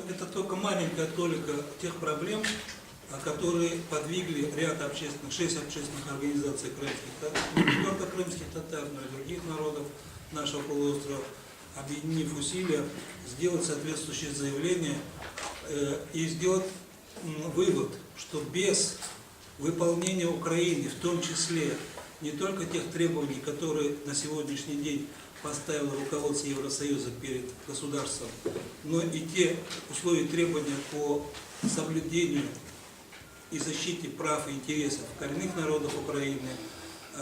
это только маленькая толика тех проблем, которые подвигли ряд общественных, 6 общественных организаций крымских татар, не только крымских татар, но и других народов нашего полуострова, объединив усилия, сделать соответствующее заявление и сделать вывод, что без выполнения Украины, в том числе не только тех требований, которые на сегодняшний день поставило руководство Евросоюза перед государством, но и те условия и требования по соблюдению и защите прав и интересов коренных народов Украины,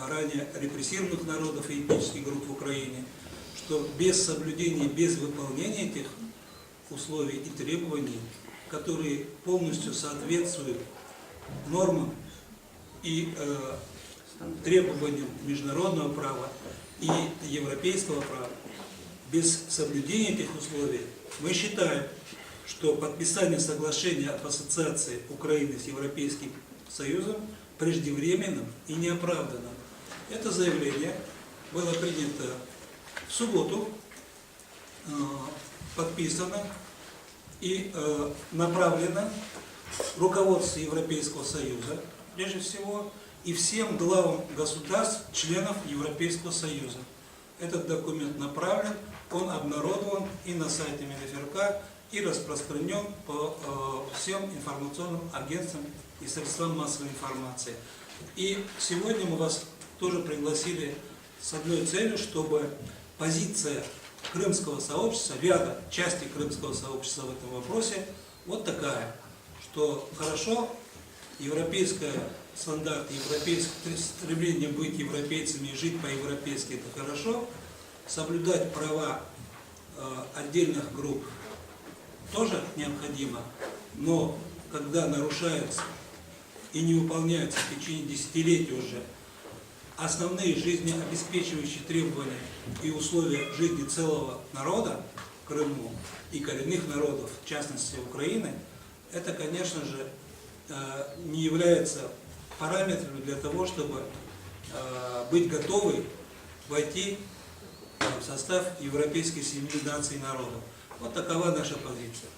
ранее репрессированных народов и этнических групп в Украине, что без соблюдения, без выполнения этих условий и требований, которые полностью соответствуют нормам и требованиям международного права и европейского права, без соблюдения этих условий, мы считаем, что подписание соглашения об ассоциации Украины с Европейским Союзом преждевременным и неоправданным. Это заявление было принято в субботу, подписано и направлено руководству Европейского Союза, прежде всего, и всем главам государств, членов Европейского Союза. Этот документ направлен, он обнародован и на сайте МИНФРК, и распространен по всем информационным агентствам и средствам массовой информации. И сегодня мы вас тоже пригласили с одной целью, чтобы позиция крымского сообщества, ряда части крымского сообщества в этом вопросе вот такая, что хорошо, европейская стандарт, европейское стремление быть европейцами и жить по-европейски — это хорошо, соблюдать права отдельных групп тоже необходимо, но когда нарушаются и не выполняются в течение десятилетий уже основные жизнеобеспечивающие требования и условия жизни целого народа в Крыму и коренных народов, в частности Украины, это, конечно же, не является параметром для того, чтобы быть готовы войти в состав европейской семьи наций и народов. Вот такова наша позиция.